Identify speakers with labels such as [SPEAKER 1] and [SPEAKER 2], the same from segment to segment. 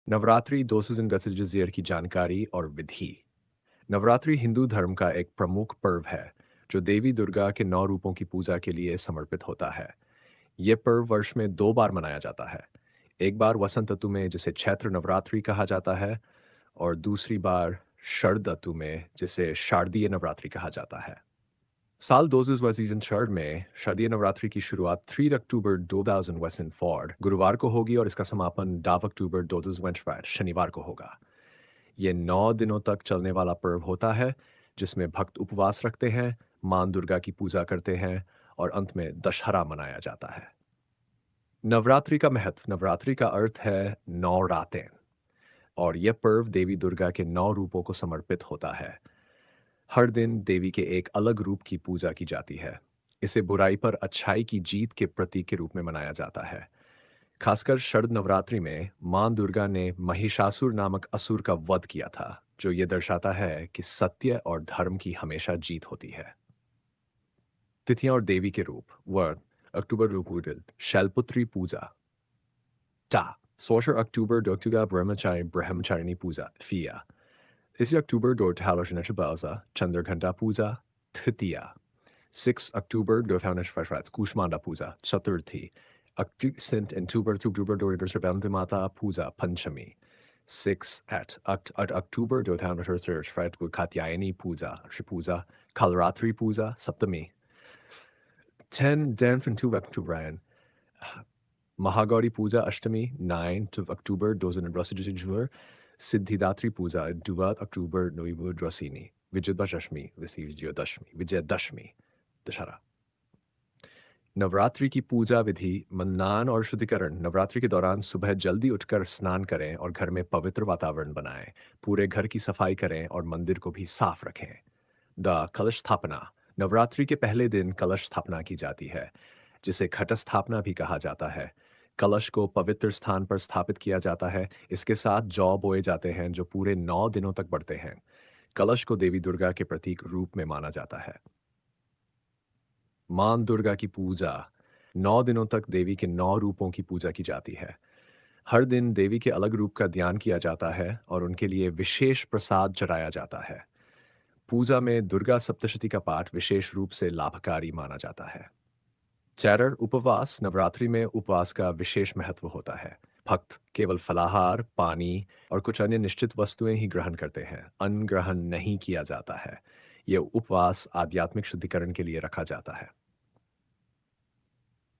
[SPEAKER 1] नवरात्रि दोस्त जज़ियर की जानकारी और विधि। नवरात्रि हिंदू धर्म का एक प्रमुख पर्व है जो देवी दुर्गा के 9 रूपों की पूजा के लिए समर्पित होता है। ये पर्व वर्ष में 2 बार मनाया जाता है। एक बार वसंत ऋतु में जिसे चैत्र नवरात्रि कहा जाता है, और दूसरी बार शरद ऋतु में जिसे शारदीय नवरात्रि कहा जाता है। साल 2024 में शारदीय नवरात्रि की शुरुआत 3 अक्टूबर 2024 गुरुवार को होगी और इसका समापन 2 अक्टूबर 2025 शनिवार को होगा। ये 9 दिनों तक चलने वाला पर्व होता है, जिसमें भक्त उपवास रखते हैं, मां दुर्गा की पूजा करते हैं और अंत में दशहरा मनाया जाता है। नवरात्रि का महत्व। नवरात्रि का अर्थ है 9 रातें, और यह पर्व देवी दुर्गा के 9 रूपों को समर्पित होता है। हर दिन देवी के एक अलग रूप की पूजा की जाती है। इसे बुराई पर अच्छाई की जीत के प्रतीक के रूप में मनाया जाता है। खासकर शरद नवरात्रि में मां दुर्गा ने महिषासुर नामक असुर का वध किया था, जो ये दर्शाता है कि सत्य और धर्म की हमेशा जीत होती है। तिथियां और देवी के रूप। वर अक्टूबर रूपुदल शैलपुत्री पूजा। टा 16 Oktober Doktuga Brahmachari Puja Fia. 30 Oktober Dorthaloshanasha Balza Chandraghanta Puja Titiya. 6 Oktober Dorthaloshanasha Kushmanda Puja Chaturthi. Sint and Tuber Dorider Puja Panchami. 6 at October Dorthaloshanasha Katyayani Puja Shipuja Kalaratri Puja Saptami. 10 Dan from 2 October Mahagauri Puja Ashtami 9 to October Dozen and Rasijur Siddhidatri Puja Duvat October November Drasini Vijayadashmi Vijayadashmi Dussehra. Navratri की पूजा विधि। मनन और शुद्धिकरण। नवरात्रि के दौरान सुबह जल्दी उठकर स्नान करें और घर में पवित्र वातावरण बनाएं। पूरे घर की सफाई करें और मंदिर को भी साफ रखें। द कलश स्थापना। नवरात्रि के पहले दिन कलश स्थापना की जाती है, जिसे घट स्थापना भी कहा जाता है। कलश को पवित्र स्थान पर स्थापित किया जाता है। इसके साथ जौ बोए जाते हैं जो पूरे 9 दिनों तक बढ़ते हैं। कलश को देवी दुर्गा के प्रतीक रूप में माना जाता है। मां दुर्गा की पूजा। 9 दिनों तक देवी के 9 रूपों की पूजा की जाती है। हर दिन देवी के अलग रूप का ध्यान किया जाता है और उनके लिए विशेष प्रसाद चढ़ाया जाता है। पूजा में दुर्गा सप्तशती का पाठ विशेष रूप से लाभकारी माना जाता है। चैरर उपवास। नवरात्रि में उपवास का विशेष महत्व होता है। भक्त केवल फलाहार, पानी और कुछ अन्य निश्चित वस्तुएं ही ग्रहण करते हैं। अन्न ग्रहण नहीं किया जाता है। यह उपवास आध्यात्मिक शुद्धिकरण के लिए रखा जाता है।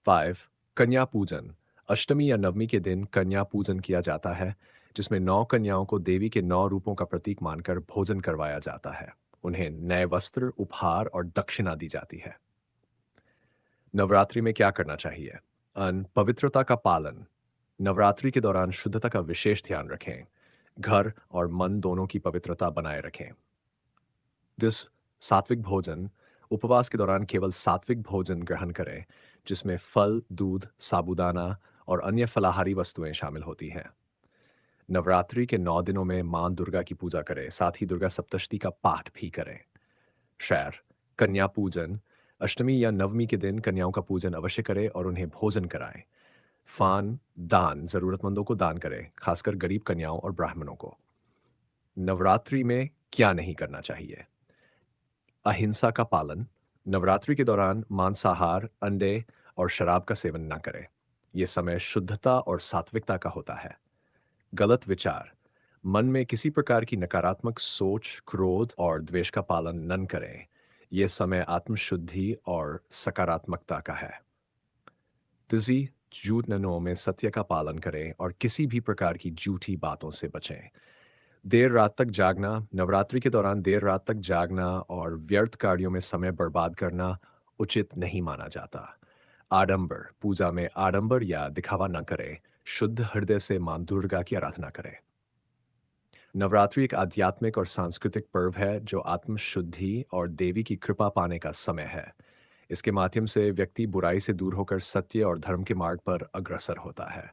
[SPEAKER 1] 5 कन्या पूजन। अष्टमी या नवमी के दिन कन्या पूजन किया जाता है, जिसमें 9 कन्याओं को देवी के 9 रूपों का प्रतीक मानकर भोजन करवाया जाता है। उन्हें नए वस्त्र, उपहार और दक्षिणा दी जाती है। नवरात्रि में क्या करना चाहिए? अन्न पवित्रता का पालन। नवरात्रि के दौरान शुद्धता का विशेष ध्यान रखें। घर और मन दोनों की पवित्रता बनाए रखें। दिस सात्विक भोजन। उपवास के दौरान केवल सात्विक भोजन ग्रहण करें, जिसमें फल, दूध, साबूदाना और अन्य फलाहारी वस्तुएं शामिल होती हैं। नवरात्रि के 9 दिनों में मां दुर्गा की पूजा करें, साथ ही दुर्गा सप्तशती का पाठ भी करें। शैर कन्या पूजन। अष्टमी या नवमी के दिन कन्याओं का पूजन अवश्य करें और उन्हें भोजन कराएं। फान दान। जरूरतमंदों को दान करें, खासकर गरीब कन्याओं और ब्राह्मणों को। नवरात्रि में क्या नहीं करना चाहिए? अहिंसा का पालन। नवरात्रि के दौरान मांसाहार, अंडे और शराब का सेवन न करें। यह समय शुद्धता और सात्विकता का होता है। गलत विचार। मन में किसी प्रकार की नकारात्मक सोच, क्रोध और द्वेष का पालन न करें। यह समय आत्मशुद्धि और सकारात्मकता का है। तिजी झूठ ननो में सत्य का पालन करें और किसी भी प्रकार की झूठी बातों से बचें। देर रात तक जागना। नवरात्रि के दौरान देर रात तक जागना और व्यर्थ कार्यों में समय बर्बाद करना उचित नहीं माना जाता। आडंबर। पूजा में आडंबर या दिखावा न करें। शुद्ध हृदय से मां दुर्गा की आराधना करें। नवरात्रि एक आध्यात्मिक और सांस्कृतिक पर्व है जो आत्मशुद्धि और देवी की कृपा पाने का समय है। इसके माध्यम से व्यक्ति बुराई से दूर होकर सत्य और धर्म के मार्ग पर अग्रसर होता है।